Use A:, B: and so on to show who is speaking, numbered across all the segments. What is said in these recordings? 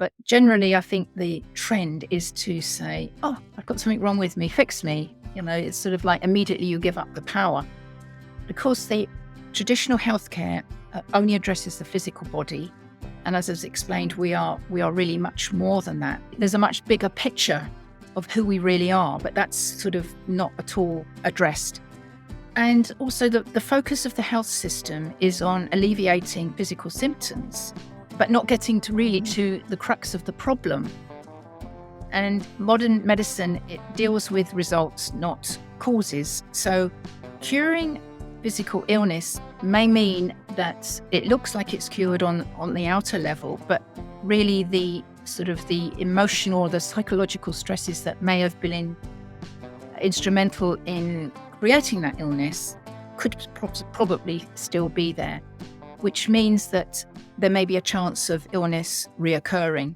A: But generally, I think the trend is to say, oh, I've got something wrong with me, fix me. It's sort of like immediately you give up the power. Of course, the traditional healthcare only addresses the physical body. And as I've explained, we are really much more than that. There's a much bigger picture of who we really are, but that's sort of not at all addressed. And also the focus of the health system is on alleviating physical symptoms, but not getting to the crux of the problem. And modern medicine, it deals with results, not causes. So curing physical illness may mean that it looks like it's cured on the outer level, but really the emotional, the psychological stresses that may have been instrumental in creating that illness could probably still be there, which means that there may be a chance of illness reoccurring.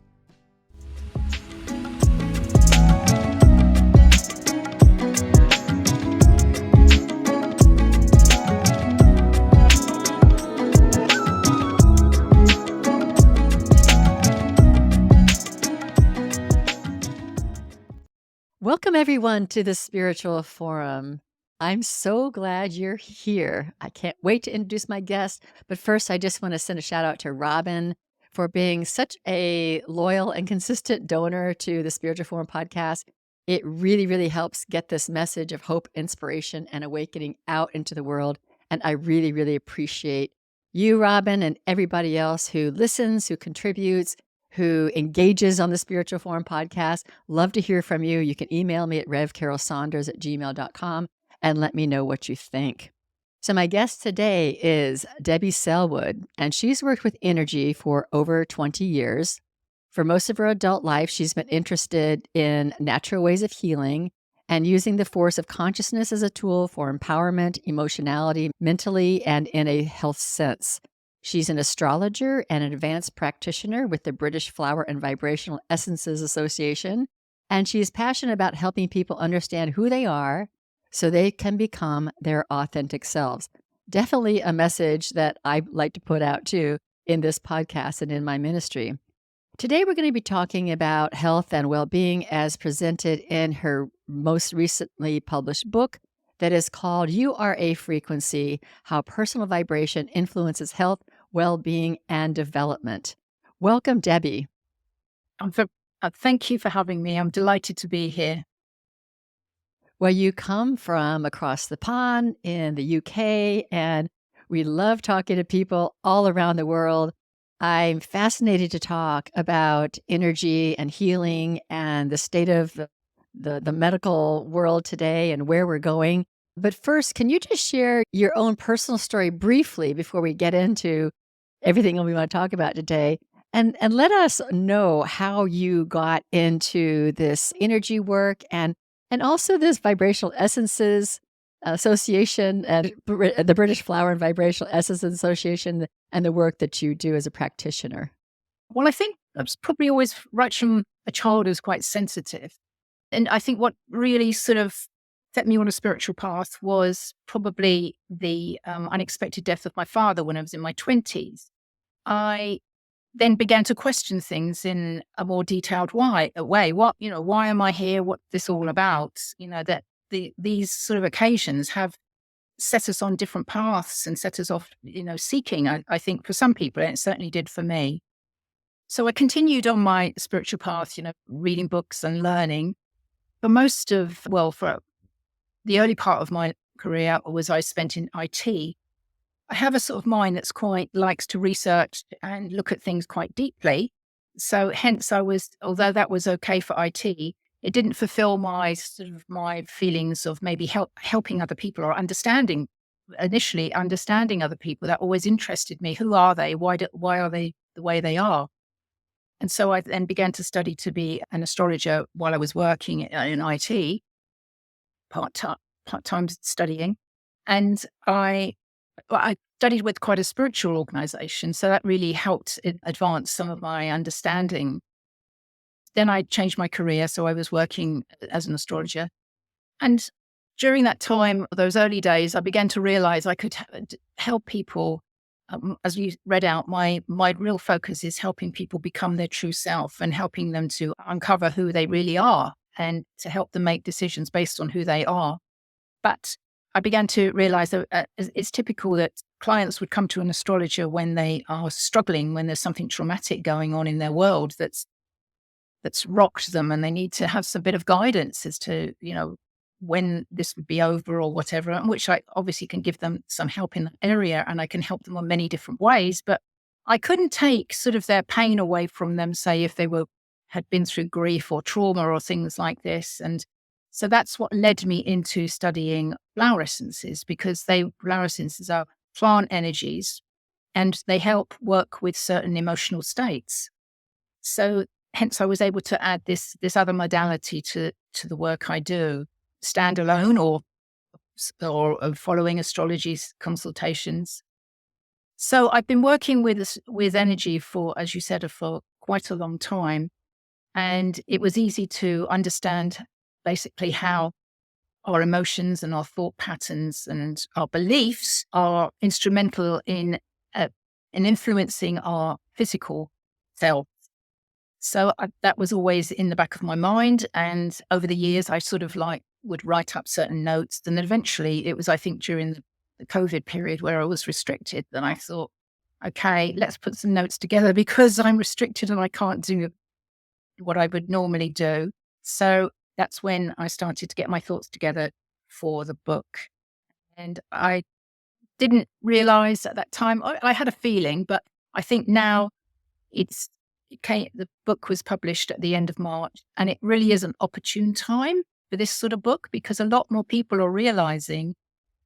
B: Welcome, everyone, to the Spiritual Forum. I'm so glad you're here. I can't wait to introduce my guest. But first, I just want to send a shout out to Robin for being such a loyal and consistent donor to the Spiritual Forum podcast. It really, really helps get this message of hope, inspiration, and awakening out into the world. And I really, really appreciate you, Robin, and everybody else who listens, who contributes, who engages on the Spiritual Forum podcast. Love to hear from you. You can email me at revcarolsaunders@gmail.com and let me know what you think. So my guest today is Debbie Sellwood, and she's worked with energy for over 20 years. For most of her adult life, she's been interested in natural ways of healing and using the force of consciousness as a tool for empowerment, emotionality, mentally, and in a health sense. She's an astrologer and an advanced practitioner with the British Flower and Vibrational Essences Association, and she's passionate about helping people understand who they are so they can become their authentic selves. Definitely a message that I like to put out too in this podcast and in my ministry. Today, we're going to be talking about health and well-being as presented in her most recently published book that is called You Are a Frequency, How Personal Vibration Influences Health, Well-being, and Development. Welcome, Debbie.
A: Thank you for having me. I'm delighted to be here.
B: Well, you come from across the pond in the UK, and we love talking to people all around the world. I'm fascinated to talk about energy and healing and the state of the medical world today and where we're going. But first, can you just share your own personal story briefly before we get into everything we want to talk about today? And let us know how you got into this energy work and also this Vibrational Essences Association and the British Flower and Vibrational Essences Association and the work that you do as a practitioner.
A: Well, I think I was probably always right from a child who's quite sensitive. And I think what really sort of set me on a spiritual path was probably the unexpected death of my father when I was in my 20s. I then began to question things in a more detailed way. Why am I here? What's this all about? That these sort of occasions have set us on different paths and set us off, seeking, I think for some people, and it certainly did for me. So I continued on my spiritual path, reading books and learning. For the early part of my career I spent in IT. I have a sort of mind that's quite likes to research and look at things quite deeply. So hence although that was okay for IT, it didn't fulfill my feelings of maybe helping other people or initially understanding other people. That always interested me. Who are they? Why are they the way they are? And so I then began to study to be an astrologer while I was working in IT, part-time studying. And I studied with quite a spiritual organization, so that really helped advance some of my understanding. Then I changed my career, so I was working as an astrologer. And during that time, those early days, I began to realize I could help people as you read out, my real focus is helping people become their true self and helping them to uncover who they really are and to help them make decisions based on who they are. But I began to realize that it's typical that clients would come to an astrologer when they are struggling, when there's something traumatic going on in their world that's rocked them, and they need to have some bit of guidance as to, when this would be over or whatever, and which I obviously can give them some help in that area, and I can help them on many different ways. But I couldn't take sort of their pain away from them, say if they had been through grief or trauma or things like this. And so that's what led me into studying flower essences, because flower essences are plant energies and they help work with certain emotional states. So hence I was able to add this other modality to the work I do, standalone or following astrology consultations. So I've been working with energy for, as you said, for quite a long time. And it was easy to understand basically how our emotions and our thought patterns and our beliefs are instrumental in influencing our physical self. So that was always in the back of my mind. And over the years, I sort of would write up certain notes. And then eventually it was, I think, during the COVID period where I was restricted, then I thought, okay, let's put some notes together because I'm restricted and I can't do what I would normally do. So that's when I started to get my thoughts together for the book. And I didn't realize at that time, I had a feeling, but I think now the book was published at the end of March, and it really is an opportune time for this sort of book because a lot more people are realizing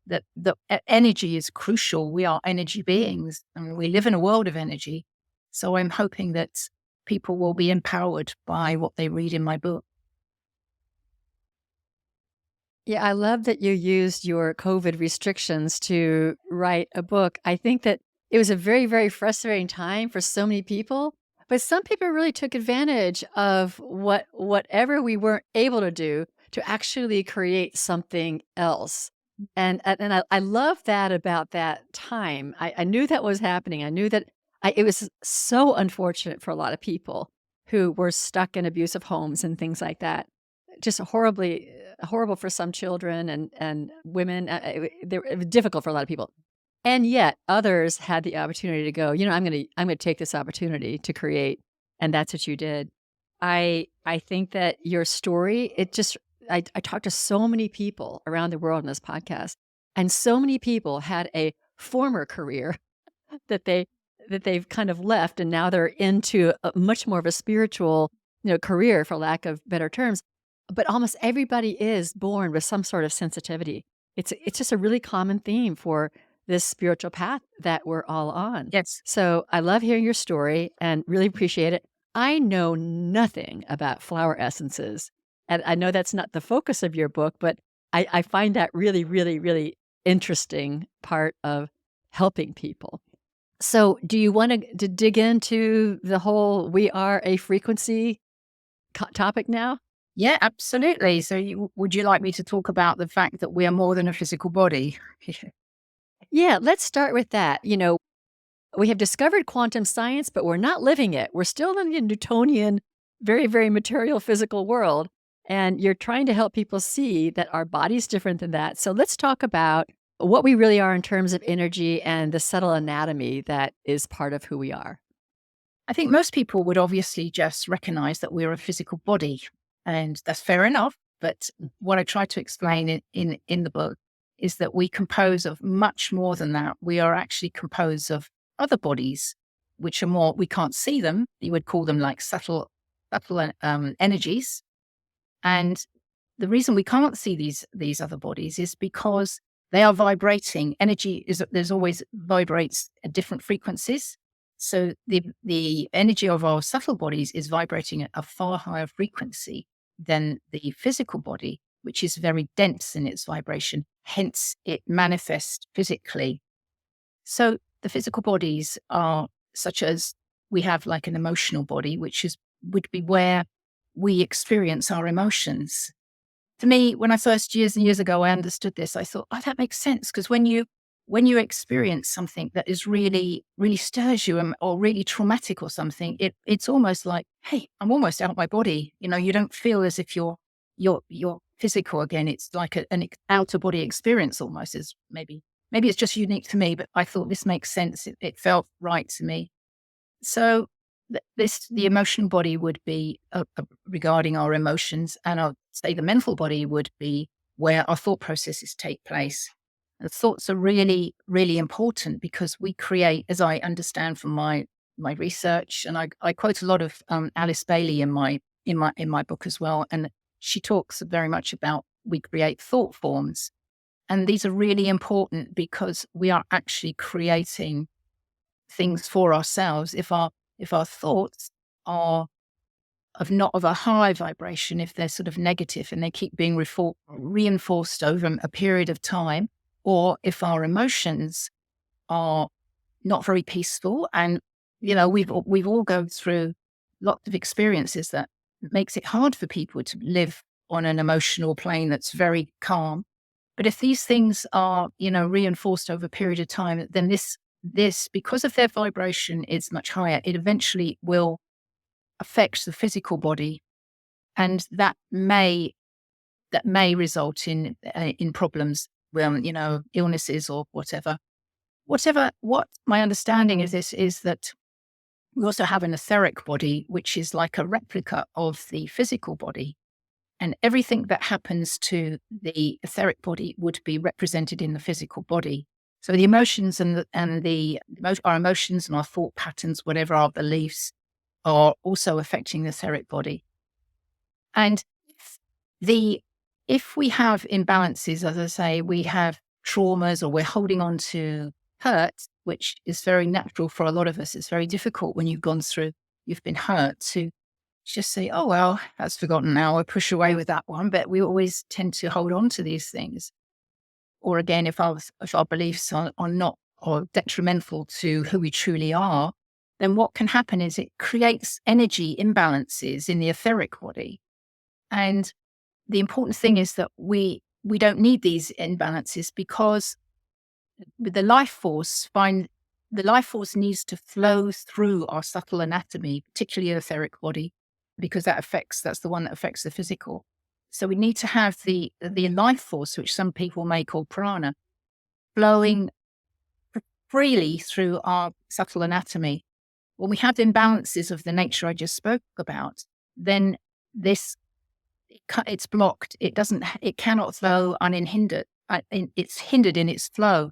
A: that the energy is crucial. We are energy beings and we live in a world of energy. So I'm hoping that people will be empowered by what they read in my book.
B: Yeah, I love that you used your COVID restrictions to write a book. I think that it was a very, very frustrating time for so many people, but some people really took advantage of whatever we weren't able to do to actually create something else. And I love that about that time. I knew that was happening. I knew that it was so unfortunate for a lot of people who were stuck in abusive homes and things like that. Just horrible for some children and women. It was difficult for a lot of people. And yet others had the opportunity to go, I'm going to take this opportunity to create. And that's what you did. I think that your story, I talked to so many people around the world in this podcast, and so many people had a former career that they've kind of left, and now they're into a much more of a spiritual, career, for lack of better terms. But almost everybody is born with some sort of sensitivity. It's just a really common theme for this spiritual path that we're all on.
A: Yes.
B: So I love hearing your story and really appreciate it. I know nothing about flower essences. And I know that's not the focus of your book, but I find that really, really, really interesting part of helping people. So do you want to dig into the whole we are a frequency topic now?
A: Yeah, absolutely. So would you like me to talk about the fact that we are more than a physical body?
B: Yeah, let's start with that. We have discovered quantum science, but we're not living it. We're still in the Newtonian, very, very material physical world. And you're trying to help people see that our body's different than that. So let's talk about what we really are in terms of energy and the subtle anatomy that is part of who we are.
A: I think most people would obviously just recognize that we're a physical body, and that's fair enough. But what I try to explain in the book is that we compose of much more than that. We are actually composed of other bodies, which are more, we can't see them. You would call them like subtle energies. And the reason we can't see these other bodies is because they are vibrating. Energy there's always vibrates at different frequencies. So the energy of our subtle bodies is vibrating at a far higher frequency than the physical body, which is very dense in its vibration. Hence, it manifests physically. So the physical bodies are such as we have like an emotional body, which would be where we experience our emotions. To me, when I first years and years ago, I understood this, I thought, oh, that makes sense. Because when you when you experience something that is really, really stirs you or really traumatic or something, it's almost like, hey, I'm almost out of my body. You don't feel as if you're physical again. It's like an out of body experience almost. Is maybe it's just unique to me, but I thought this makes sense. It felt right to me. So the emotional body would be regarding our emotions, and I'll say the mental body would be where our thought processes take place. The thoughts are really, really important because we create, as I understand from my research, and I quote a lot of Alice Bailey in my book as well, and she talks very much about we create thought forms, and these are really important because we are actually creating things for ourselves. If our thoughts are not of a high vibration, if they're sort of negative and they keep being reinforced over a period of time, or if our emotions are not very peaceful, and we've all gone through lots of experiences that makes it hard for people to live on an emotional plane that's very calm. But if these things are reinforced over a period of time, then this because of their vibration is much higher, it eventually will affect the physical body, and that may result in problems, illnesses or whatever. What my understanding of this is that we also have an etheric body, which is like a replica of the physical body. And everything that happens to the etheric body would be represented in the physical body. So the emotions our emotions and our thought patterns, whatever our beliefs, are also affecting the etheric body. And if we have imbalances, as I say, we have traumas or we're holding on to hurt, which is very natural for a lot of us. It's very difficult when you've been hurt to just say, oh, well, that's forgotten now. I push away with that one. But we always tend to hold on to these things. Or again, if our beliefs are not or detrimental to who we truly are, then what can happen is it creates energy imbalances in the etheric body. And the important thing is that we don't need these imbalances, because with the life force needs to flow through our subtle anatomy, particularly the etheric body, because that's the one that affects the physical. So we need to have the life force, which some people may call prana, flowing freely through our subtle anatomy. When we have imbalances of the nature I just spoke about, then it's blocked. It cannot flow unhindered. It's hindered in its flow.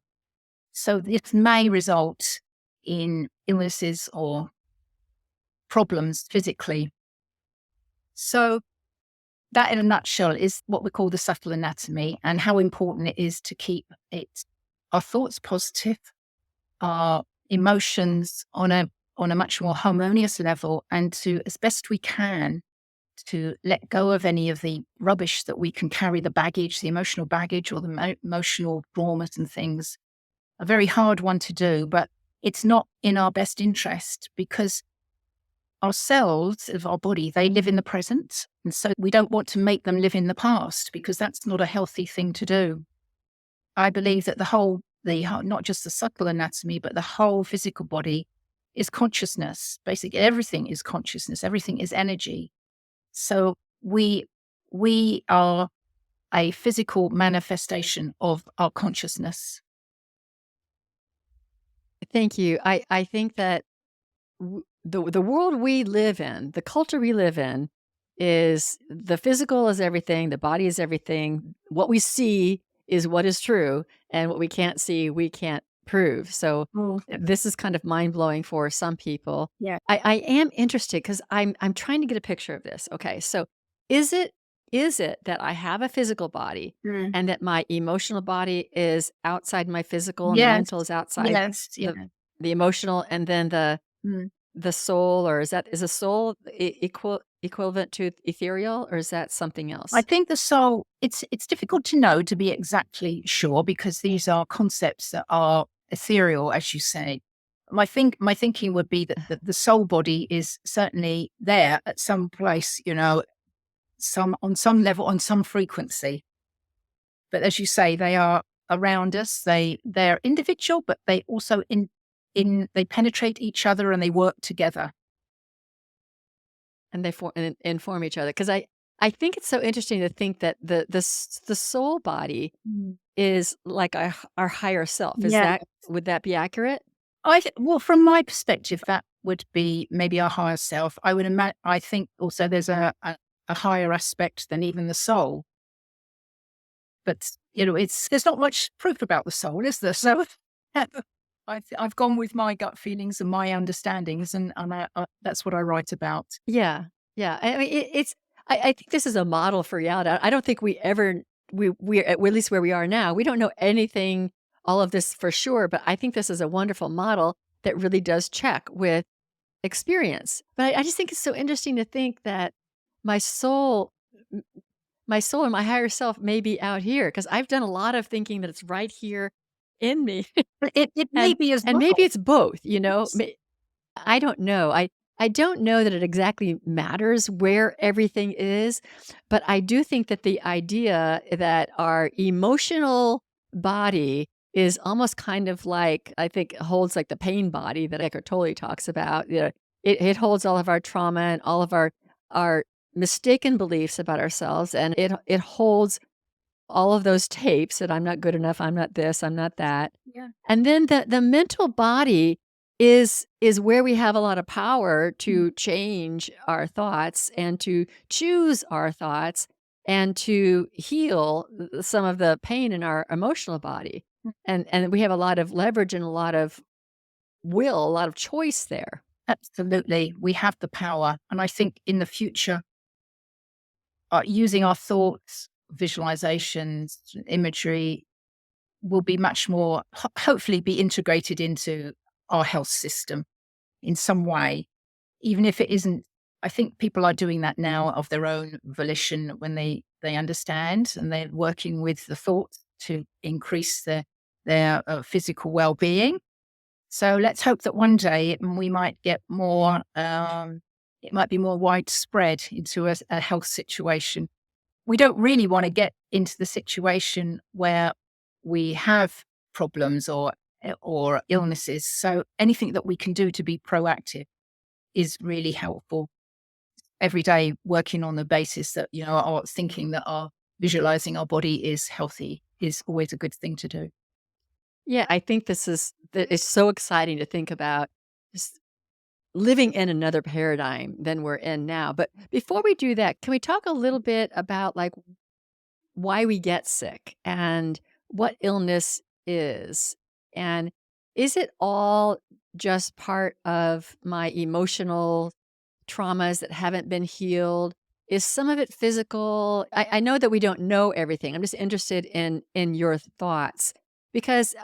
A: So this may result in illnesses or problems physically. So that, in a nutshell, is what we call the subtle anatomy, and how important it is to keep our thoughts positive, our emotions on a much more harmonious level, and to, as best we can, to let go of any of the rubbish that we can carry, the emotional baggage or the emotional traumas and things. A very hard one to do, but it's not in our best interest, because our cells of our body, they live in the present. And so we don't want to make them live in the past, because that's not a healthy thing to do. I believe that not just the subtle anatomy, but the whole physical body is consciousness. Basically, everything is consciousness. Everything is energy. So we are a physical manifestation of our consciousness.
B: Thank you. I think that the world we live in, the culture we live in, is the physical is everything, the body is everything. What we see is what is true, and what we can't see, we can't prove. So this is kind of mind blowing for some people.
A: Yeah.
B: I am interested because I'm trying to get a picture of this. Okay, so is it that I have a physical body and that my emotional body is outside my physical and the mental is outside the emotional, and then the soul, or is a soul equivalent to ethereal, or is that something else?
A: I think the soul, it's difficult to know, to be exactly sure, because these are concepts that are ethereal, as you say. My thinking would be that the soul body is certainly there at some place, on some level, on some frequency. But as you say, they are around us. They're individual, but they also they penetrate each other and they work together.
B: And they inform each other. Because I think it's so interesting to think that the soul body is like our higher self.
A: Yeah.
B: Would that be accurate?
A: Well, from my perspective, that would be maybe our higher self. I think also there's a higher aspect than even the soul. But there's not much proof about the soul, is there? So I've gone with my gut feelings and my understandings, and that's what I write about.
B: Yeah, yeah. I mean, I think this is a model for reality. I don't think we ever we're at least where we are now. We don't know anything, all of this for sure, but I think this is a wonderful model that really does check with experience. But I just think it's so interesting to think that my soul, m- my soul and my higher self may be out here because I've done a lot of thinking that it's right here in me,
A: But it may be as
B: and maybe
A: well.
B: it's both.
A: Yes.
B: I don't know. I don't know that it exactly matters where everything is, but I do think that the idea that our emotional body is almost kind of like I think holds like the pain body that Eckhart Tolle talks about. It holds all of our trauma and all of our mistaken beliefs about ourselves, and it holds all of those tapes that I'm not good enough, I'm not this, I'm not that.
A: Yeah.
B: And then the mental body is where we have a lot of power to change our thoughts and to choose our thoughts and to heal some of the pain in our emotional body. And we have a lot of leverage and a lot of will, a lot of choice there.
A: Absolutely. We have the power. And I think in the future, using our thoughts, visualizations, imagery will be much more, hopefully, be integrated into our health system in some way, even if it isn't. I think people are doing that now of their own volition when they understand and they're working with the thoughts to increase their physical well-being. So let's hope that one day we might get more, it might be more widespread into a health situation. We don't really want to get into the situation where we have problems or illnesses. So anything that we can do to be proactive is really helpful. Every day working on the basis that, our thinking that our visualizing our body is healthy is always a good thing to do.
B: Yeah, I think that is so exciting to think about just living in another paradigm than we're in now. But before we do that, can we talk a little bit about like why we get sick and what illness is? And is it all just part of my emotional traumas that haven't been healed? Is some of it physical? I know that we don't know everything. I'm just interested in your thoughts because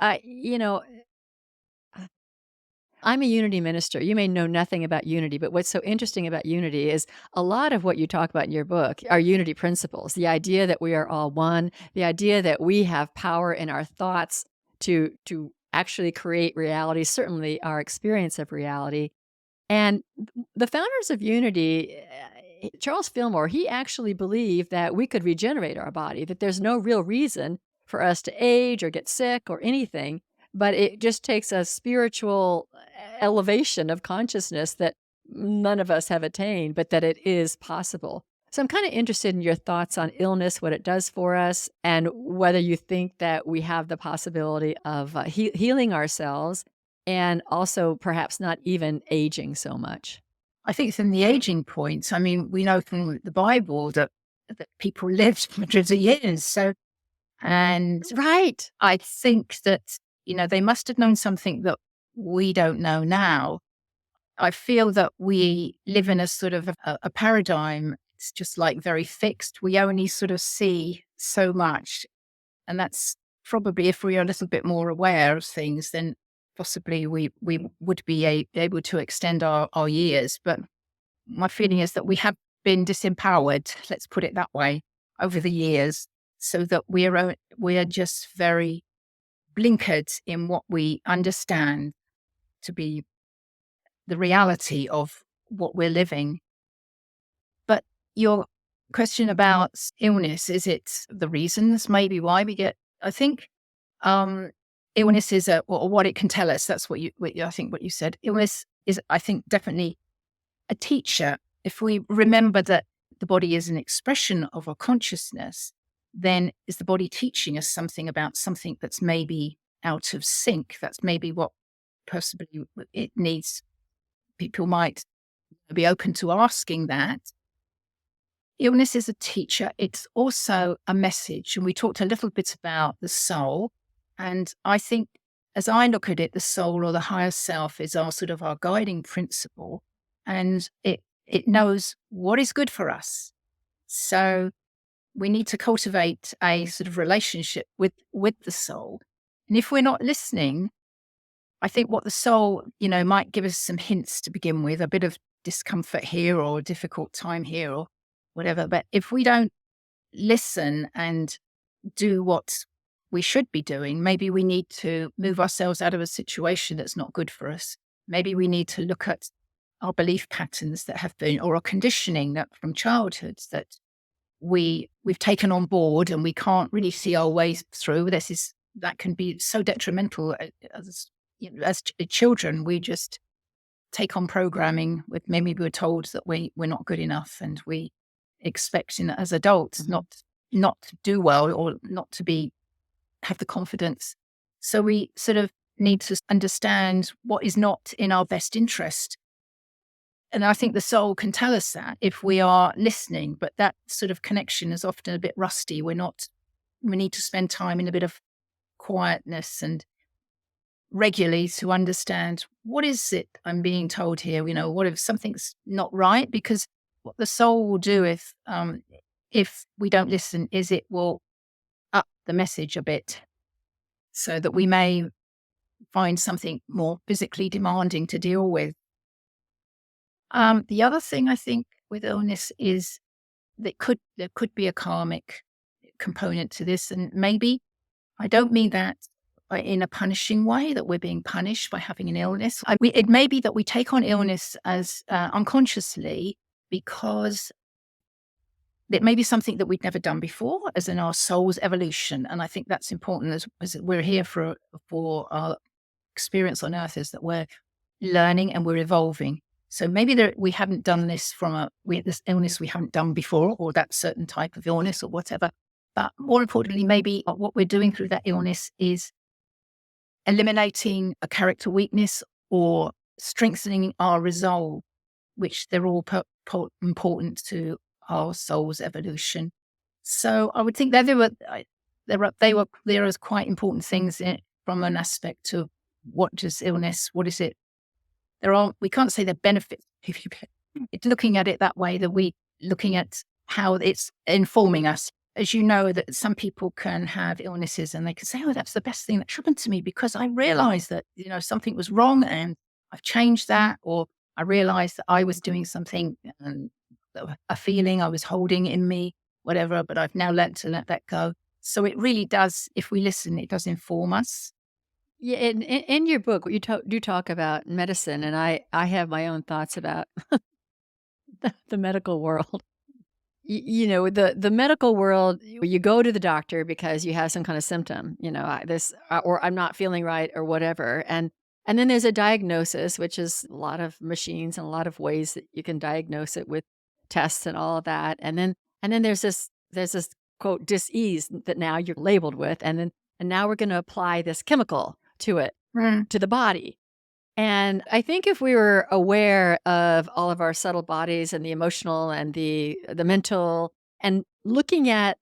B: I'm a unity minister. You may know nothing about unity, but what's so interesting about unity is a lot of what you talk about in your book are unity principles. The idea that we are all one, the idea that we have power in our thoughts to actually create reality, certainly our experience of reality. And the founders of unity, Charles Fillmore, he actually believed that we could regenerate our body, that there's no real reason for us to age or get sick or anything, but it just takes a spiritual elevation of consciousness that none of us have attained, but that it is possible. So I'm kind of interested in your thoughts on illness, what it does for us, and whether you think that we have the possibility of healing ourselves and also perhaps not even aging so much.
A: I think from the aging point, I mean, we know from the Bible that people lived hundreds of years. So, and
B: Right.
A: I think that, they must have known something that we don't know now. I feel that we live in a sort of a paradigm. It's just like very fixed. We only sort of see so much. And that's probably if we are a little bit more aware of things, then possibly we would be able to extend our years. But my feeling is that we have been disempowered, let's put it that way, over the years, so that we are just very blinkered in what we understand to be the reality of what we're living. But your question about illness, is it the reasons maybe why we get, I think illness is or what it can tell us. That's I think what you said. Illness is, I think, definitely a teacher. If we remember that the body is an expression of our consciousness, then is the body teaching us something about something that's maybe out of sync? That's maybe what possibly it needs. People might be open to asking that. Illness is a teacher. It's also a message. And we talked a little bit about the soul. And I think, as I look at it, the soul or the higher self is our sort of our guiding principle. And it knows what is good for us. So we need to cultivate a sort of relationship with the soul. And if we're not listening, I think what the soul, might give us some hints to begin with, a bit of discomfort here or a difficult time here or whatever. But if we don't listen and do what we should be doing, maybe we need to move ourselves out of a situation that's not good for us. Maybe we need to look at our belief patterns that have been, or our conditioning that from childhood that we've taken on board and we can't really see our ways through. That can be so detrimental as children. We just take on programming with, maybe we're told that we're not good enough, and we expect as adults not to do well or not to have the confidence. So we sort of need to understand what is not in our best interest. And I think the soul can tell us that if we are listening, but that sort of connection is often a bit rusty. We need to spend time in a bit of quietness and regularly to understand, what is it I'm being told here? What if something's not right? Because what the soul will do if we don't listen is it will up the message a bit so that we may find something more physically demanding to deal with. The other thing I think with illness is there could be a karmic component to this. And maybe, I don't mean that in a punishing way, that we're being punished by having an illness. It may be that we take on illness as unconsciously because it may be something that we've never done before, as in our soul's evolution. And I think that's important as we're here for our experience on earth, is that we're learning and we're evolving. So maybe we haven't done this this illness we haven't done before, or that certain type of illness or whatever. But more importantly, maybe what we're doing through that illness is eliminating a character weakness or strengthening our resolve, which they're all important to our soul's evolution. So I would think that there are quite important things from an aspect of what is illness, what is it. We can't say the benefits. It's looking at it that way, that we looking at how it's informing us. As you know, that some people can have illnesses and they can say, oh, that's the best thing that happened to me because I realized that, something was wrong and I've changed that, or I realized that I was doing something and a feeling I was holding in me, whatever, but I've now learned to let that go. So it really does, if we listen, it does inform us.
B: Yeah, in your book, you do talk about medicine, and I have my own thoughts about the medical world. The medical world, you go to the doctor because you have some kind of symptom, or I'm not feeling right or whatever. And then there's a diagnosis, which is a lot of machines and a lot of ways that you can diagnose it with tests and all of that. And then there's this quote dis-ease that now you're labeled with. And now we're going to apply this chemical to it, to the body. And I think if we were aware of all of our subtle bodies and the emotional and the mental, and looking at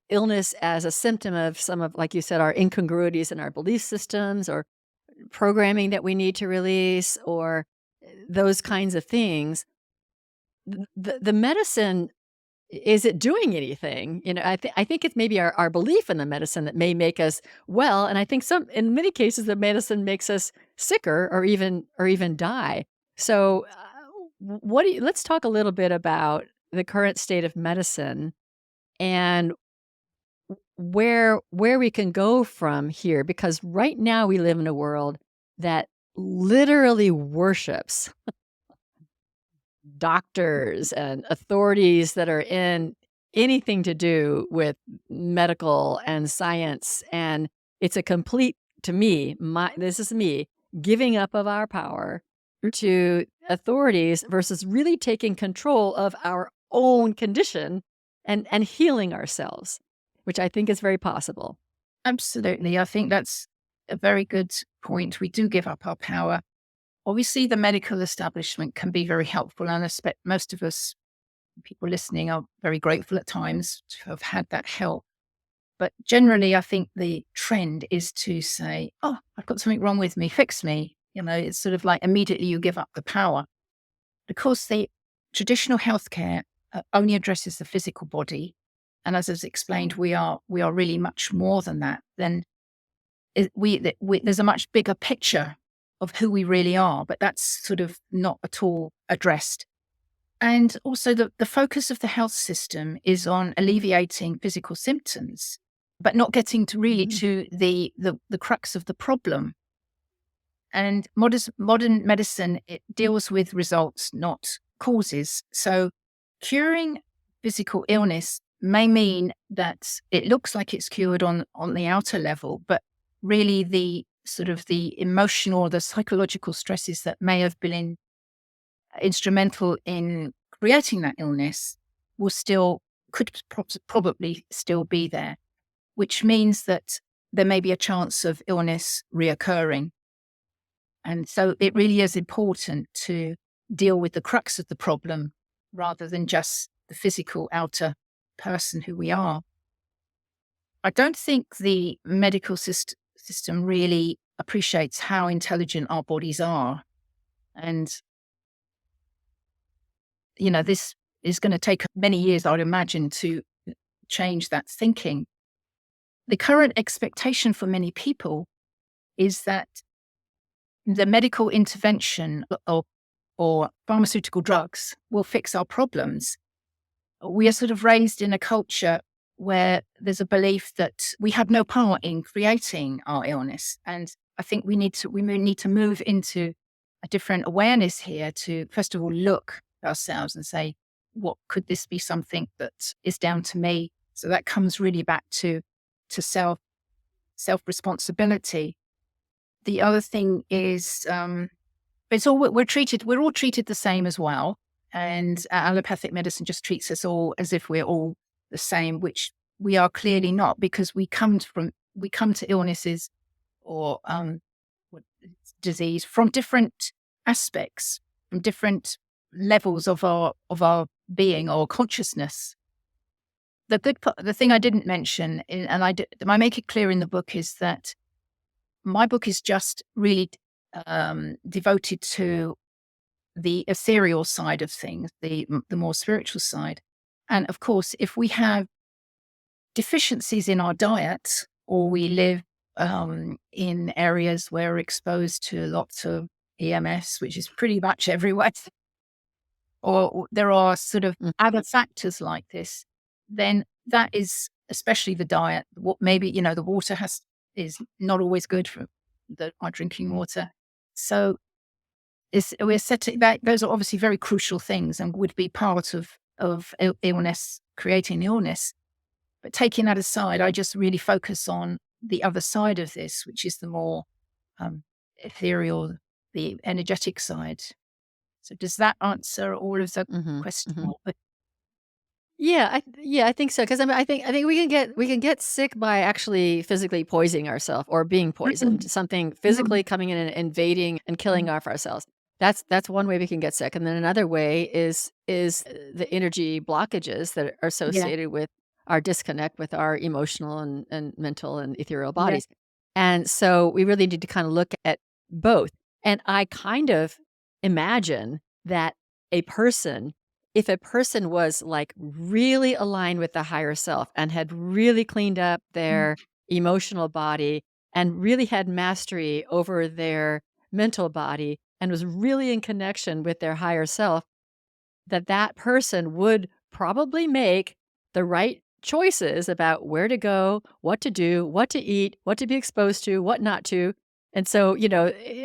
B: illness as a symptom of some of, like you said, our incongruities in our belief systems or programming that we need to release or those kinds of things, the medicine, is it doing anything? I think it's maybe our belief in the medicine that may make us well. And I think in many cases, the medicine makes us sicker or even die. So let's talk a little bit about the current state of medicine and where we can go from here, because right now we live in a world that literally worships doctors and authorities that are in anything to do with medical and science, and it's a complete, to me, this is me, giving up of our power to authorities versus really taking control of our own condition and healing ourselves, which I think is very possible.
A: Absolutely. I think that's a very good point. We do give up our power. Obviously, the medical establishment can be very helpful, and I expect most of us, people listening, are very grateful at times to have had that help. But generally, I think the trend is to say, oh, I've got something wrong with me, fix me. It's sort of like immediately you give up the power. Of course, the traditional healthcare only addresses the physical body. And as I've explained, we are really much more than that. Then there's a much bigger picture of who we really are, but that's sort of not at all addressed. And also the focus of the health system is on alleviating physical symptoms, but not getting to really to the crux of the problem. And modern medicine, it deals with results, not causes. So curing physical illness may mean that it looks like it's cured on the outer level, but really the sort of the emotional, the psychological stresses that may have been instrumental in creating that illness could probably still be there, which means that there may be a chance of illness reoccurring. And so it really is important to deal with the crux of the problem rather than just the physical outer person who we are. I don't think the medical system really appreciates how intelligent our bodies are. And, this is going to take many years, I'd imagine, to change that thinking. The current expectation for many people is that the medical intervention or pharmaceutical drugs will fix our problems. We are sort of raised in a culture where there's a belief that we have no part in creating our illness. And I think we need to move into a different awareness here to, first of all, look at ourselves and say, what could this be something that is down to me? So that comes really back to self-responsibility. The other thing is, we're all treated the same as well. And allopathic medicine just treats us all as if we're all the same, which we are clearly not, because we come to illnesses or disease from different aspects, from different levels of our being or consciousness. The thing I didn't mention, and I make it clear in the book, is that my book is just really devoted to the ethereal side of things, the more spiritual side. And of course, if we have deficiencies in our diet, or we live in areas where we're exposed to lots of EMS, which is pretty much everywhere, or there are sort of other factors like this, then that is, especially the diet, what maybe, the water is not always good for our drinking water. So we're setting that, those are obviously very crucial things and would be part of illness, creating illness. But taking that aside, I just really focus on the other side of this, which is the more ethereal, the energetic side. So does that answer all of the questions?
B: Yeah, I think so. Because I think we can get sick by actually physically poisoning ourselves or being poisoned. Something physically coming in and invading and killing off ourselves. That's one way we can get sick. And then another way is the energy blockages that are associated with our disconnect with our emotional and mental and ethereal bodies. And so we really need to kind of look at both. And I kind of imagine that if a person was like really aligned with the higher self and had really cleaned up their emotional body and really had mastery over their mental body and was really in connection with their higher self, that person would probably make the right choices about where to go, what to do, what to eat, what to be exposed to, what not to. And so,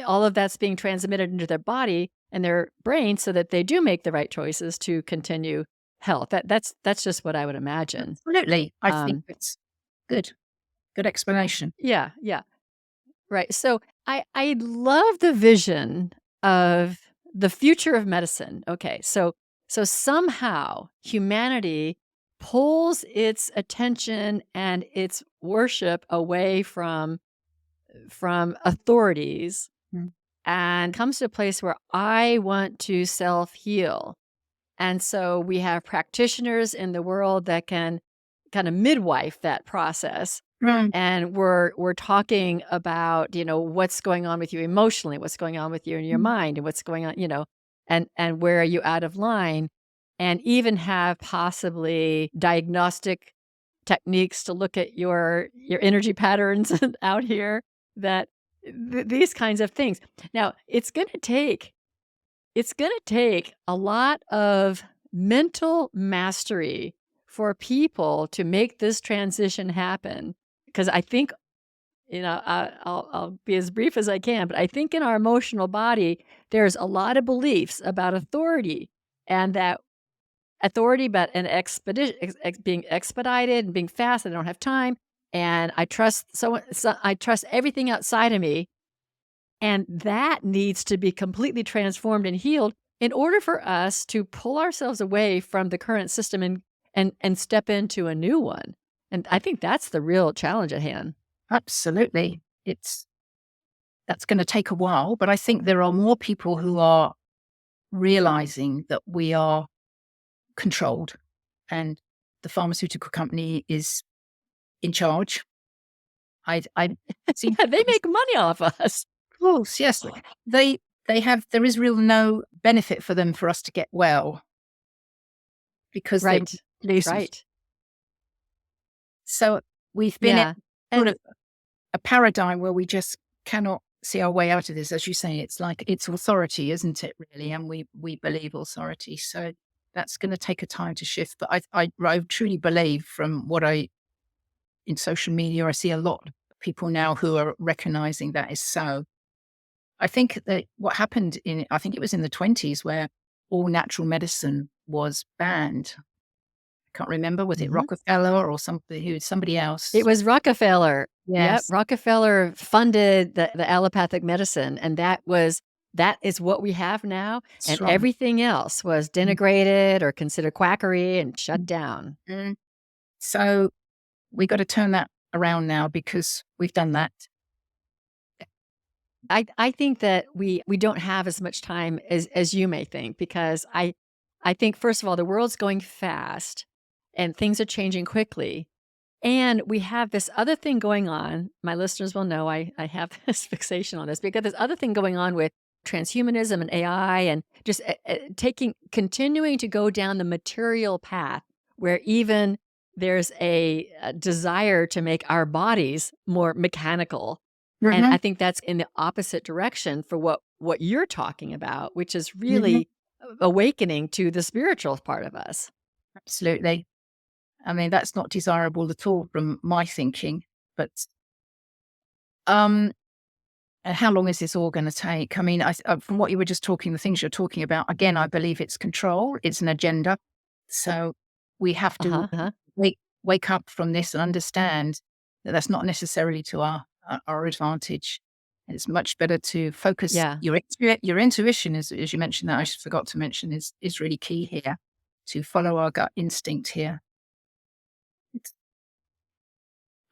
B: all of that's being transmitted into their body and their brain so that they do make the right choices to continue health. That's just what I would imagine.
A: Absolutely. I think it's good. Good explanation.
B: Yeah, yeah. Right. So I love the vision of the future of medicine. Okay. So somehow humanity pulls its attention and its worship away from authorities
A: Mm.
B: and comes to a place where I want to self-heal. And so we have practitioners in the world that can kind of midwife that process,
A: Right.
B: and we're talking about, what's going on with you emotionally, what's going on with you in your
A: Mm.
B: mind, and what's going on, and where are you out of line, and even have possibly diagnostic techniques to look at your energy patterns out here, that these kinds of things. Now, it's going to take a lot of mental mastery for people to make this transition happen. Because I think, I'll be as brief as I can, but I think in our emotional body, there's a lot of beliefs about authority, and that authority, but an expedition, being expedited and being fast. I don't have time, and I trust I trust everything outside of me, and that needs to be completely transformed and healed in order for us to pull ourselves away from the current system and step into a new one. And I think that's the real challenge at hand.
A: Absolutely. That's going to take a while, but I think there are more people who are realizing that we are controlled and the pharmaceutical company is in charge. I seem
B: Yeah, they make money off us.
A: close. Yes, they there is real no benefit for them for us to get well because they
B: Right.
A: lose us.
B: Right.
A: So we've been in
B: Yeah.
A: sort
B: And
A: of a paradigm where we just cannot see our way out of this. As you say, it's like it's authority, isn't it? Really, and we believe authority. So that's going to take a time to shift. But I truly believe from what I in social media, I see a lot of people now who are recognizing that is so. I think that what happened I think it was in the 20s where all natural medicine was banned. I can't remember, was it
B: Mhm.
A: Rockefeller or somebody
B: It
A: else?
B: was Rockefeller. Yep,
A: Yes,
B: Rockefeller funded the allopathic medicine, and that is what we have now,
A: that's
B: and
A: right.
B: everything else was
A: Mm,
B: denigrated or considered quackery and shut
A: mm,
B: down.
A: mm. So we got to turn that around now because we've done that.
B: I think that we don't have as much time as you may think, because I think, first of all, the world's going fast and things are changing quickly. And we have this other thing going on. My listeners will know I have this fixation on this, because this other thing going on with transhumanism and AI, and just continuing to go down the material path, where even there's a desire to make our bodies more mechanical. And
A: Hmm.
B: I think that's in the opposite direction for what you're talking about, which is
A: Hmm.
B: really awakening to the spiritual part of us.
A: Absolutely. I mean, that's not desirable at all from my thinking. But um, and how long is this all going to take? I mean, from what you were just talking, the things you're talking about, again, I believe it's control, it's an agenda. So we have to
B: Uh-huh. Uh-huh.
A: wake up from this and understand that that's not necessarily to our advantage. It's much better to focus
B: Yeah.
A: your intuition, as you mentioned that I forgot to mention, is really key here. To follow our gut instinct here.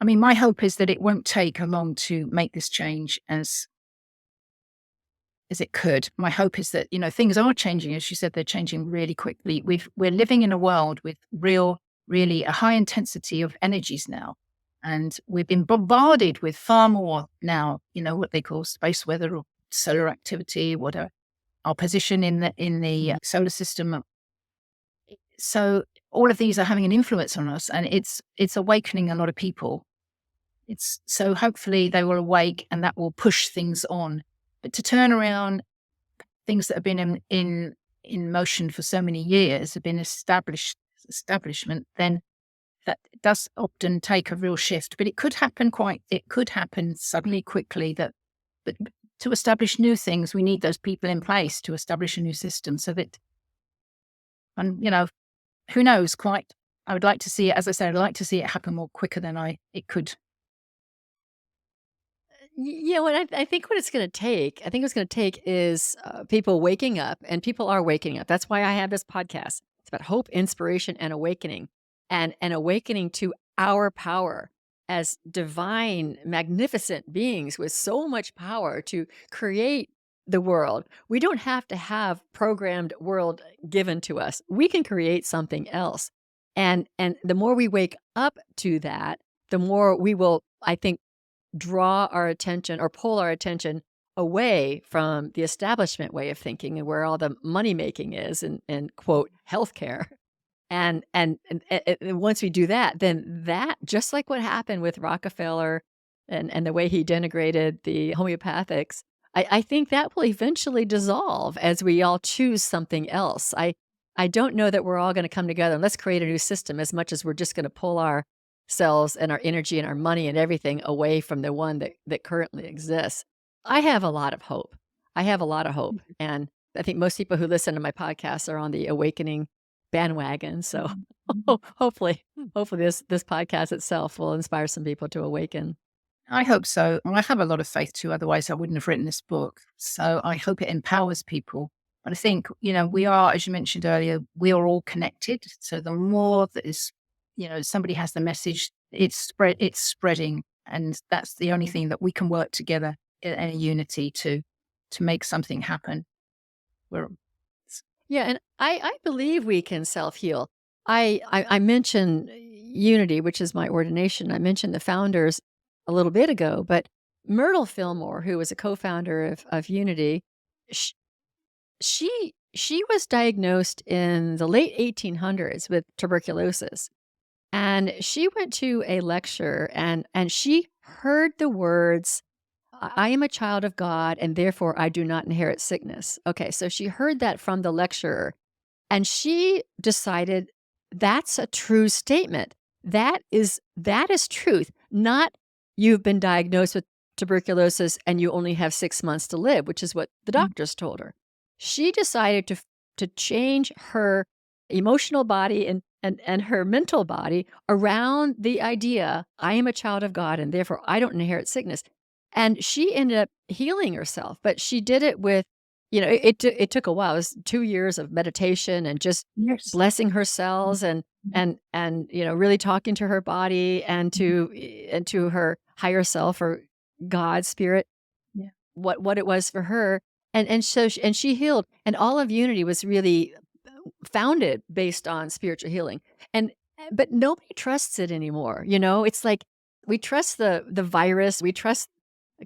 A: I mean, my hope is that it won't take long to make this change as it could. My hope is that, things are changing. As you said, they're changing really quickly. We're living in a world with really a high intensity of energies now. And we've been bombarded with far more now, what they call space weather or solar activity, whatever, our position in the solar system. So all of these are having an influence on us, and it's awakening a lot of people. It's so hopefully they will awake and that will push things on. But to turn around things that have been in motion for so many years, have been establishment, then that does often take a real shift. But it could happen suddenly, quickly. But to establish new things, we need those people in place to establish a new system. So that, and who knows? Quite, I would like to see it. As I said, I'd like to see it happen more quicker than it could
B: What I think what it's going to take, I think what's going to take is people waking up, and people are waking up. That's why I have this podcast. It's about hope, inspiration, and awakening, and awakening to our power as divine, magnificent beings with so much power to create the world. We don't have to have programmed world given to us. We can create something else. And the more we wake up to that, the more we will, I think, draw our attention or pull our attention away from the establishment way of thinking and where all the money making is and quote healthcare. And once we do that, then that, just like what happened with Rockefeller and the way he denigrated the homeopathics, I think that will eventually dissolve as we all choose something else. I don't know that we're all going to come together and let's create a new system as much as we're just going to pull ourselves and our energy and our money and everything away from the one that currently exists. I have a lot of hope. I have a lot of hope. And I think most people who listen to my podcast are on the awakening bandwagon. So hopefully this podcast itself will inspire some people to awaken.
A: I hope so. And I have a lot of faith too. Otherwise, I wouldn't have written this book. So I hope it empowers people. But I think, we are, as you mentioned earlier, we are all connected. So the more that is, somebody has the message, it's spreading. And that's the only thing that we can work together in a unity to make something happen.
B: Yeah, and I believe we can self-heal. I mentioned Unity, which is my ordination. I mentioned the founders a little bit ago, but Myrtle Fillmore, who was a co-founder of Unity, sh- she was diagnosed in the late 1800s with tuberculosis. And she went to a lecture and she heard the words, I am a child of God, and therefore I do not inherit sickness. Okay, so she heard that from the lecturer, and she decided that's a true statement. That is truth, not you've been diagnosed with tuberculosis and you only have 6 months to live, which is what the doctors told her. She decided to change her emotional body and her mental body around the idea, I am a child of God, and therefore I don't inherit sickness. And she ended up healing herself, but she did it with, it took a while. It was 2 years of meditation and just
A: Yes.
B: blessing her cells and really talking to her body and to her higher self or God spirit,
A: Yeah.
B: what it was for her. And so she healed, and all of Unity was really founded based on spiritual healing. But nobody trusts it anymore. It's like we trust the virus, we trust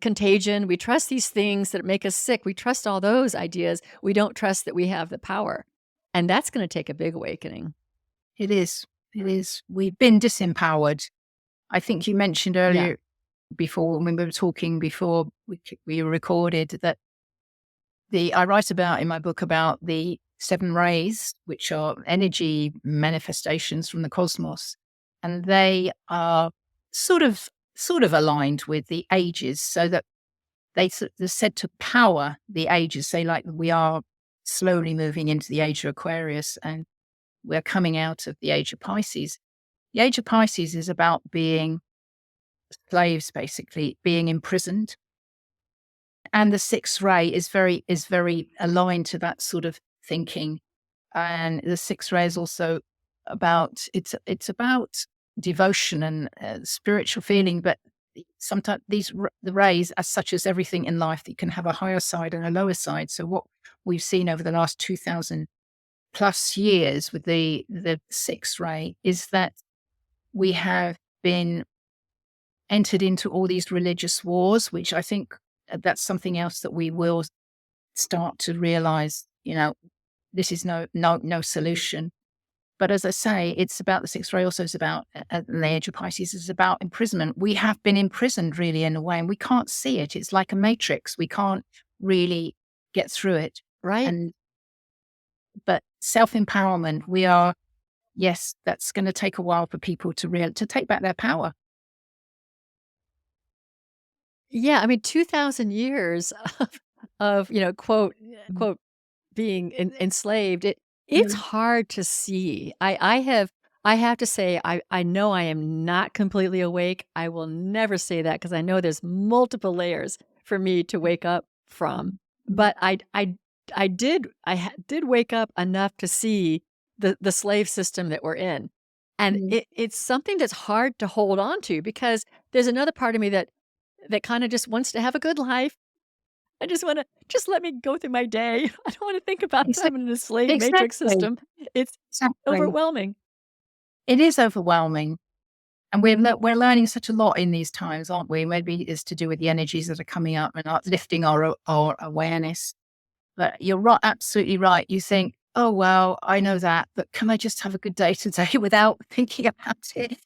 B: contagion, we trust these things that make us sick. We trust all those ideas. We don't trust that we have the power. And that's going to take a big awakening.
A: It is. It is. We've been disempowered. I think you mentioned earlier before when we were talking before we recorded that I write about in my book about the 7 rays, which are energy manifestations from the cosmos. And they are sort of aligned with the ages, so that they're said to power the ages. Say, like, we are slowly moving into the age of Aquarius and we're coming out of the age of Pisces. The age of Pisces is about being slaves, basically, being imprisoned. And the 6th ray is very aligned to that sort of thinking. And the 6th ray is also about, it's about devotion and spiritual feeling, but sometimes the rays, as such as everything in life, that you can have a higher side and a lower side. So what we've seen over the last 2000 plus years with the 6th ray is that we have been entered into all these religious wars, which I think that's something else that we will start to realize, this is no solution. But as I say, it's about the 6th ray. Also, is about the age of Pisces is about imprisonment. We have been imprisoned, really, in a way, and we can't see it. It's like a matrix. We can't really get through it.
B: Right.
A: But self-empowerment, yes, that's going to take a while for people to take back their power.
B: Yeah, I mean, 2,000 years of quote being enslaved. It's hard to see. I have I have to say, I know I am not completely awake. I will never say that because I know there's multiple layers for me to wake up from. But I did wake up enough to see the slave system that we're in. And
A: Mm.
B: it's something that's hard to hold on to because there's another part of me that kind of just wants to have a good life. I just want to just let me go through my day. I don't want to think about
A: Exa-
B: having a slave matrix
A: Exactly.
B: system. It's
A: Exactly.
B: overwhelming.
A: It is overwhelming. And we're learning such a lot in these times, aren't we? Maybe it's to do with the energies that are coming up and uplifting our awareness. But you're right, absolutely right. You think, oh well, I know that, but can I just have a good day today without thinking about it?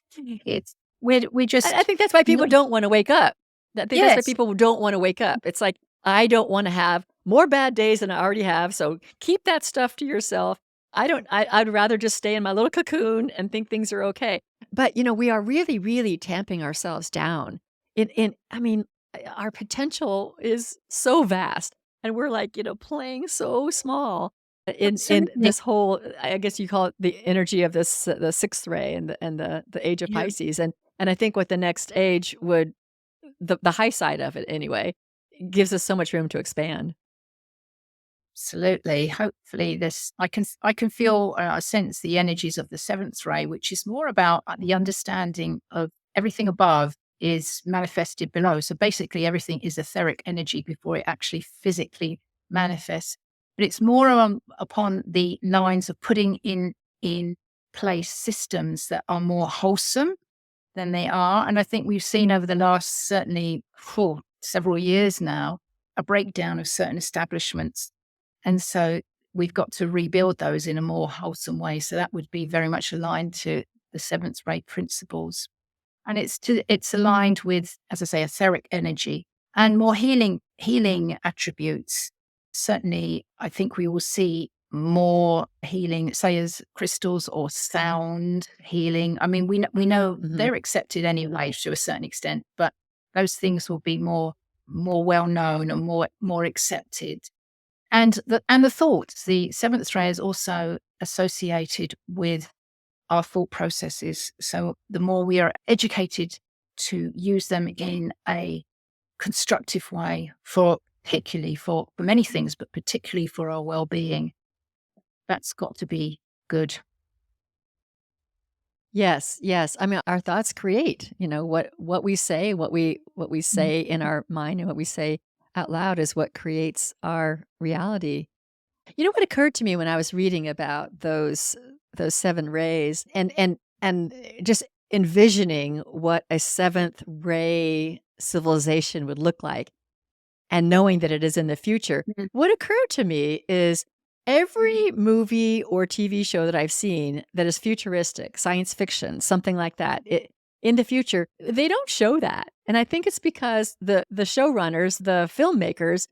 A: It's we
B: I
A: just
B: think that's why people
A: no,
B: don't wanna wake up. I think that's why
A: yes,
B: people don't wanna wake up. It's like, I don't wanna have more bad days than I already have, so keep that stuff to yourself. I'd rather just stay in my little cocoon and think things are okay. But, we are really, really tamping ourselves down. I mean, our potential is so vast, and we're like, playing so small in
A: absolutely.
B: this whole I guess you call it the energy of this the 6th ray and the age of
A: Yeah,
B: Pisces, and I think what the next age would the high side of it anyway, gives us so much room to expand.
A: absolutely. Hopefully, this I can feel sense the energies of the seventh ray, which is more about the understanding of everything above is manifested below. So basically, everything is etheric energy before it actually physically manifests. But it's more upon the lines of putting in place systems that are more wholesome than they are. And I think we've seen over the last certainly several years now a breakdown of certain establishments, and so we've got to rebuild those in a more wholesome way. So that would be very much aligned to the seventh rate principles. And it's aligned with, as I say, etheric energy and more healing attributes. Certainly, I think we will see more healing, say as crystals or sound healing. I mean, we know
B: Mhm.
A: they're accepted anyway to a certain extent, but those things will be more well known and more accepted. And the thoughts, the seventh ray is also associated with our thought processes. So the more we are educated to use them in a constructive way for particularly for many things, but particularly for our well-being, that's got to be good.
B: Yes, yes. I mean, our thoughts create, what we say, what we
A: Mhm.
B: say in our mind and what we say out loud is what creates our reality. You know what occurred to me when I was reading about those 7 rays and just envisioning what a 7th ray civilization would look like and knowing that it is in the future,
A: Mhm.
B: what occurred to me is every movie or TV show that I've seen that is futuristic, science fiction, something like that, in the future, they don't show that. And I think it's because the showrunners, the filmmakers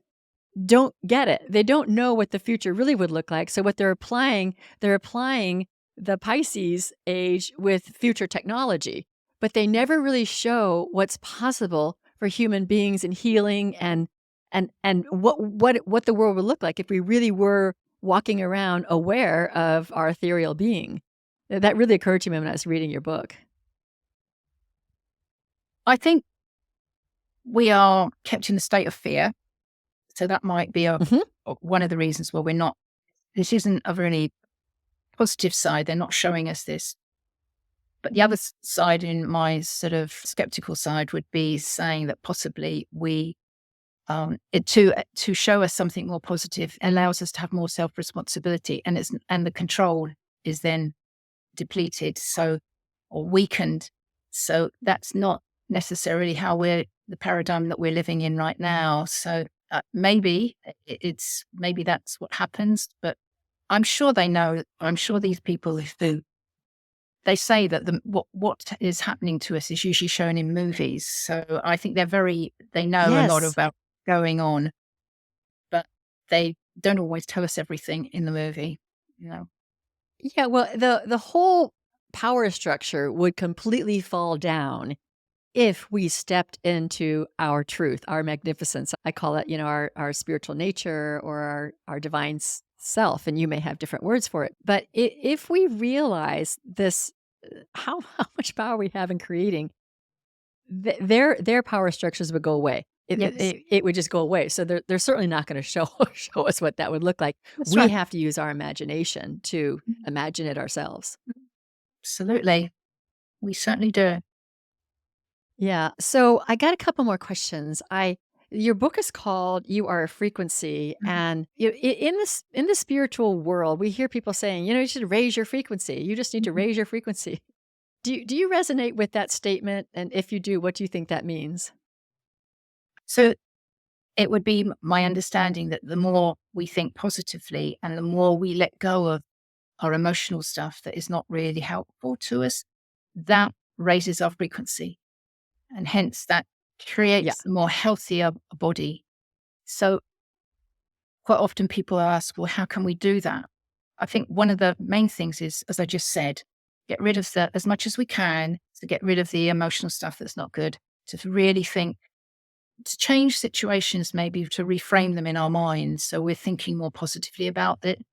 B: don't get it. They don't know what the future really would look like. So what they're applying the Pisces age with future technology, but they never really show what's possible for human beings in healing and what the world would look like if we really were walking around aware of our ethereal being. That really occurred to me when I was reading your book.
A: I think we are kept in a state of fear. So that might be
B: Mhm.
A: one of the reasons why we're not, this isn't a really positive side. They're not showing us this. But the other side, in my sort of skeptical side, would be saying that possibly to show us something more positive allows us to have more self responsibility, and the control is then depleted, or weakened. So that's not necessarily how we're the paradigm that we're living in right now. So maybe maybe that's what happens, but I'm sure they know. I'm sure these people who they say that what is happening to us is usually shown in movies. So I think they know a lot
B: Yes.
A: about going on, but they don't always tell us everything in the movie. You know,
B: Yeah, well, the whole power structure would completely fall down if we stepped into our truth, our magnificence. I call it, our spiritual nature or our divine self, and you may have different words for it. But if we realize this how much power we have in creating, their power structures would go away.
A: Yes,
B: It would just go away. So they're certainly not going to show show us what that would look like.
A: that's
B: We
A: right.
B: have to use our imagination to imagine it ourselves.
A: Absolutely. We certainly do.
B: Yeah. So I got a couple more questions. I Your book is called "You Are a Frequency,"
A: Mhm.
B: and in the spiritual world, we hear people saying, you should raise your frequency. You just need to
A: Mhm.
B: raise your frequency. Do you resonate with that statement? And if you do, what do you think that means?
A: So it would be my understanding that the more we think positively and the more we let go of our emotional stuff that is not really helpful to us, that raises our frequency. And hence that
B: Yeah.
A: creates a more healthier body. So quite often people ask, well, how can we do that? I think one of the main things is, as I just said, get rid of the, as much as we can, to get rid of the emotional stuff that's not good, to really think, to change situations, maybe to reframe them in our minds. So we're thinking more positively about it.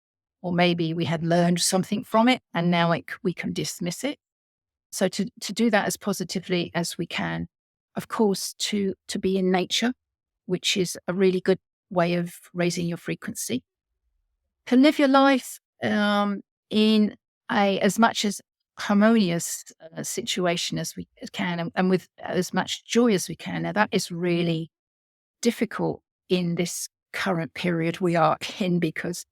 A: Or maybe we had learned something from it and now we can dismiss it. So to do that as positively as we can, of course, to be in nature, which is a really good way of raising your frequency. To live your life in a as much as harmonious situation as we can, and with as much joy as we can. Now that is really difficult in this current period we are in because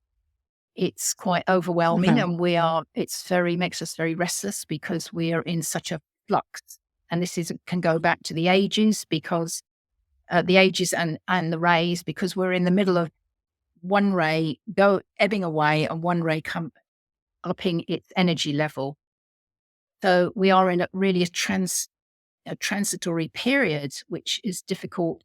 A: it's quite overwhelming
B: Uh-huh.
A: and it's very makes us very restless because we are in such a flux. And this is can go back to the ages and the rays, because we're in the middle of one ray go ebbing away and one ray come upping its energy level. So we are in a transitory period, which is difficult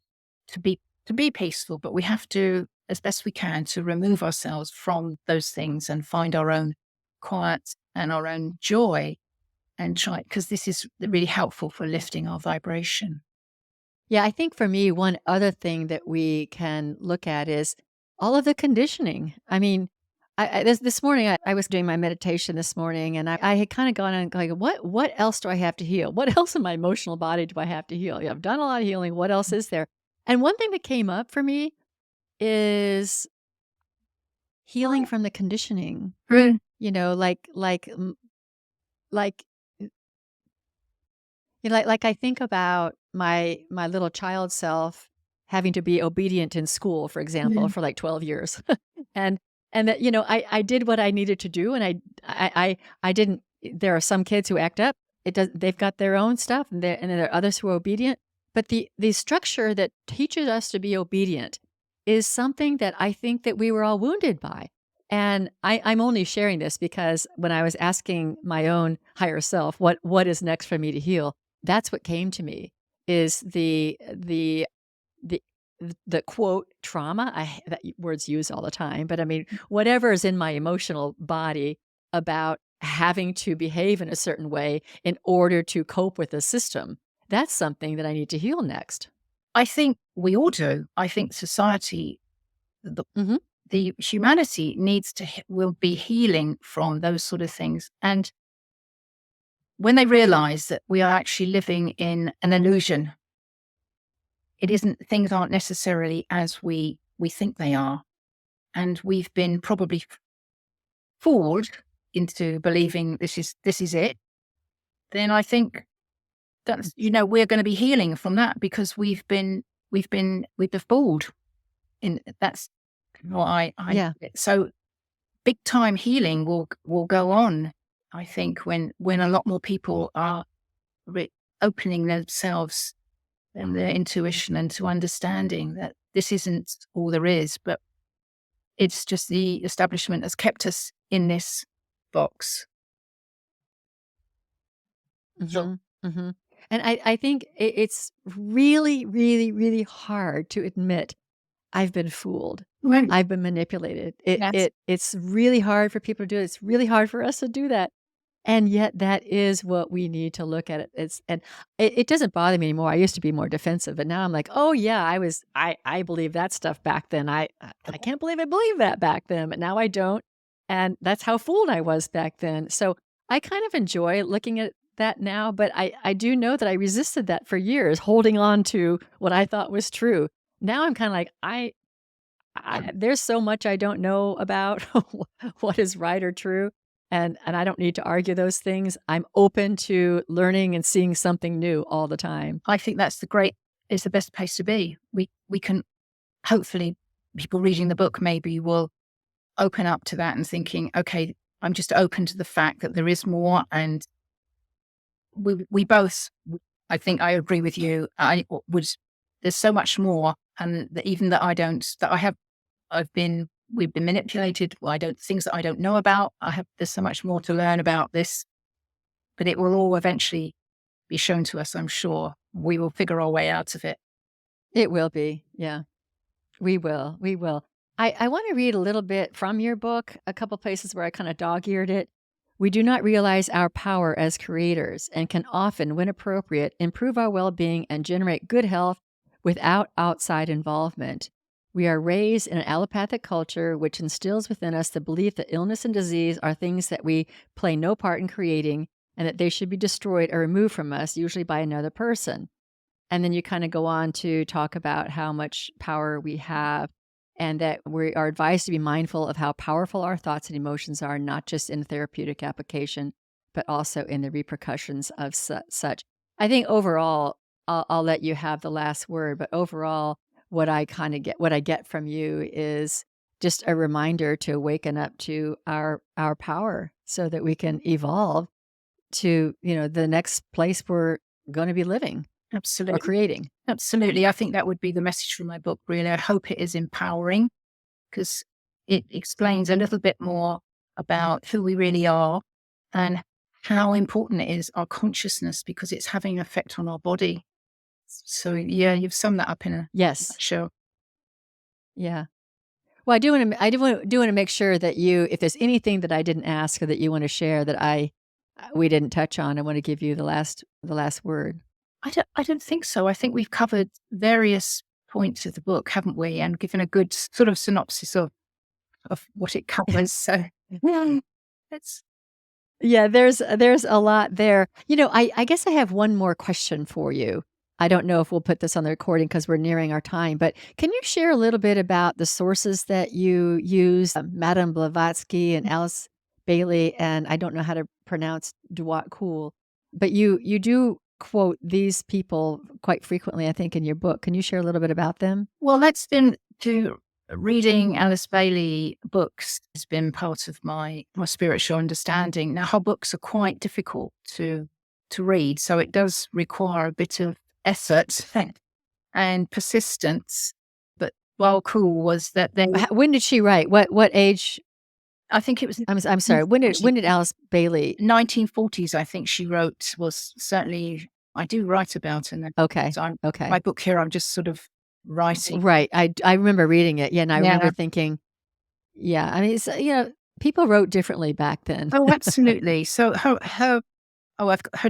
A: to be peaceful, but we have to, as best we can, to remove ourselves from those things and find our own quiet and our own joy and try, because this is really helpful for lifting our vibration.
B: Yeah, I think for me, one other thing that we can look at is all of the conditioning. I mean, this morning I was doing my meditation this morning, and I had kind of gone on going, what else do I have to heal? What else in my emotional body do I have to heal? Yeah, I've done a lot of healing. What else is there? And one thing that came up for me is healing from the conditioning.
A: Mm.
B: You know, like like I think about my little child self having to be obedient in school, for example,
A: Mm.
B: for like 12 years. and and that, I did what I needed to do, and I didn't. There are some kids who act up. They've got their own stuff, and then there are others who are obedient. But the structure that teaches us to be obedient is something that I think that we were all wounded by. And I'm only sharing this because when I was asking my own higher self, what is next for me to heal, that's what came to me, is the the quote trauma. That word's used all the time, but I mean, whatever is in my emotional body about having to behave in a certain way in order to cope with the system. That's something that I need to heal next.
A: I think we all do. I think society, the,
B: Mhm.
A: the humanity needs to, will be healing from those sort of things. And when they realize that we are actually living in an illusion, it isn't, things aren't necessarily as we think they are. And we've been probably fooled into believing this is it. Then I think that's, we're going to be healing from that because we've been fooled in that's what I
B: Yeah.
A: so big time healing will go on. I think when a lot more people are re- opening themselves and their intuition and to understanding that this isn't all there is, but it's just the establishment has kept us in this box. So
B: Mhm. Mhm. And I think it's really, really, really hard to admit I've been fooled.
A: right.
B: I've been manipulated.
A: Yes.
B: It's really hard for people to do it. It's really hard for us to do that. And yet that is what we need to look at it. It doesn't bother me anymore. I used to be more defensive, but now I'm like, "Oh yeah, I believed that stuff back then. I can't believe I believed that back then, but now I don't." And that's how fooled I was back then. So I kind of enjoy looking at that now, but I do know that I resisted that for years, holding on to what I thought was true. Now I'm kind of like, there's so much I don't know about what is right or true, and I don't need to argue those things. I'm open to learning and seeing something new all the time.
A: I think it's the best place to be. We can hopefully people reading the book maybe will open up to that and thinking, okay, I'm just open to the fact that there is more. And we both, I think I agree with you. There's so much more. And that even that we've been manipulated. Things that I don't know about. There's so much more to learn about this, but it will all eventually be shown to us. I'm sure we will figure our way out of it.
B: It will be. Yeah, we will. We will. I want to read a little bit from your book, a couple places where I kind of dog-eared it. We do not realize our power as creators and can often, when appropriate, improve our well-being and generate good health without outside involvement. We are raised in an allopathic culture which instills within us the belief that illness and disease are things that we play no part in creating and that they should be destroyed or removed from us, usually by another person. And then you kind of go on to talk about how much power we have and that we are advised to be mindful of how powerful our thoughts and emotions are, not just in therapeutic application, but also in the repercussions of such. I think overall, I'll let you have the last word, but overall, what I get from you is just a reminder to awaken up to our power so that we can evolve to, the next place we're going to be living or
A: Absolutely.
B: creating.
A: Absolutely. I think that would be the message from my book, really. I hope it is empowering because it explains a little bit more about who we really are and how important it is, our consciousness, because it's having an effect on our body. So, yeah, you've summed that up in a
B: Yes.
A: show.
B: Yeah. Well, I do want to make sure that if there's anything that I didn't ask or that you want to share that we didn't touch on, I want to give you the last word.
A: I don't think so. I think we've covered various points of the book, haven't we? And given a good sort of synopsis of what it covers. So, yeah, it's
B: Yeah, there's a lot there. I guess I have one more question for you. I don't know if we'll put this on the recording because we're nearing our time, but can you share a little bit about the sources that you use? Madame Blavatsky and Alice Bailey, and I don't know how to pronounce Duat Cool, but you do quote these people quite frequently, I think, in your book. Can you share a little bit about them?
A: well, that's been to reading Alice Bailey books has been part of my spiritual understanding. Now, her books are quite difficult to read, so it does require a bit of effort and persistence. But while cool was that they,
B: When did she write? What age?
A: I think it was
B: I'm sorry. When did Alice Bailey?
A: 1940s. I think she wrote was certainly. I do write about in there.
B: Okay.
A: So
B: Okay.
A: my book here, I'm just sort of writing.
B: Right. I remember reading it. Yeah, and I
A: Yeah.
B: remember thinking, yeah, I mean, it's, people wrote differently back then.
A: Oh, absolutely. So her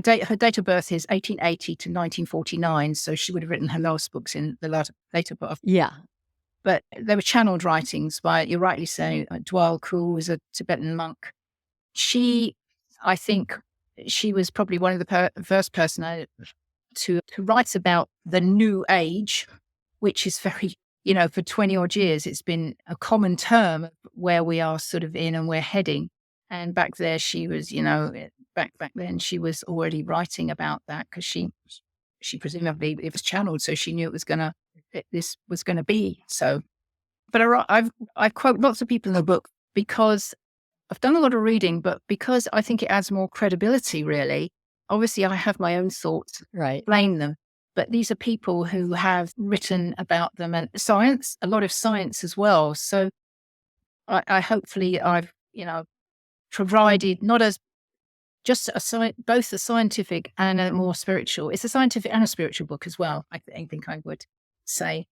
A: date of birth is 1880 to 1949. So she would have written her last books in the later part of.
B: Yeah.
A: But they were channeled writings by, you're rightly saying, Dwal Khul was a Tibetan monk. I think she was probably one of the first person to write about the new age, which is very, for 20 odd years, it's been a common term where we are sort of in and we're heading. And back there, she was, back then, she was already writing about that because she presumably it was channeled, so she knew this was going to be so. But I quote lots of people in the book because I've done a lot of reading, but because I think it adds more credibility. Really, obviously, I have my own thoughts,
B: Right.
A: explain them, but these are people who have written about them and science, a lot of science as well. So, I hopefully I've provided not as just both a scientific and a more spiritual. It's a scientific and a spiritual book as well. I think I would say.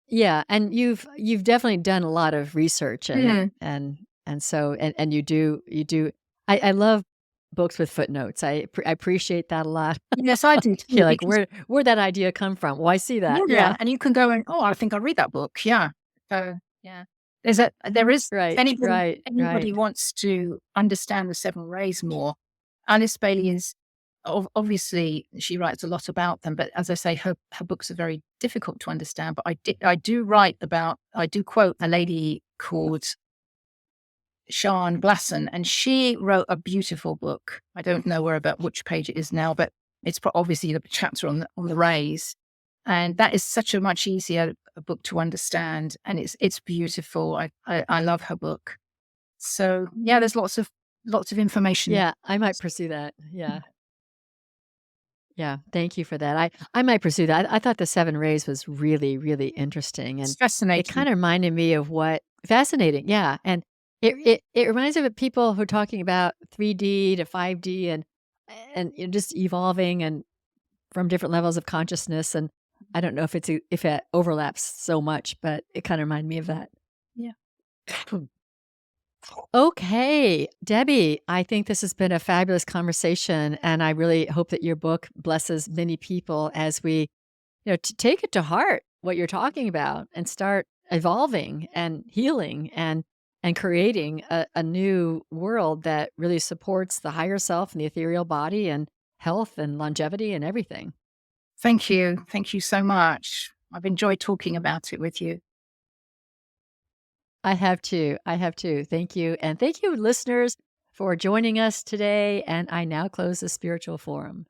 B: Yeah, and you've definitely done a lot of research
A: Mhm.
B: and so and you do. I love books with footnotes. I appreciate that a lot.
A: Yes, I do too.
B: You're like,
A: Because,
B: where'd that idea come from? Well, I see that.
A: yeah,
B: Yeah.
A: and you can go and I think I read that book. Yeah. So yeah. there is, if
B: Right,
A: anybody,
B: right, right.
A: anybody wants to understand the seven rays more, Alice Bailey is, obviously, she writes a lot about them, but as I say, her books are very difficult to understand. But I do quote a lady called Sian Glasson, and she wrote a beautiful book. I don't know about which page it is now, but it's obviously the chapter on the rays, and that is such a much easier a book to understand, and it's beautiful. I love her book. So yeah, there's lots of information there.
B: Yeah, I might pursue that. Yeah. Yeah, thank you for that. I might pursue that. I thought the 7 rays was really, really interesting,
A: It's
B: and it
A: fascinating.
B: kinda reminded me of what fascinating, yeah, and it reminds me of people who are talking about 3D to 5D and just evolving and from different levels of consciousness, and I don't know if it overlaps so much, but it kinda reminded me of that.
A: Yeah.
B: Okay, Debbie, I think this has been a fabulous conversation, and I really hope that your book blesses many people as we, to take it to heart what you're talking about and start evolving and healing and creating a new world that really supports the higher self and the ethereal body and health and longevity and everything.
A: Thank you. Thank you so much. I've enjoyed talking about it with you.
B: I have too. I have too. Thank you. And thank you, listeners, for joining us today. And I now close the spiritual forum.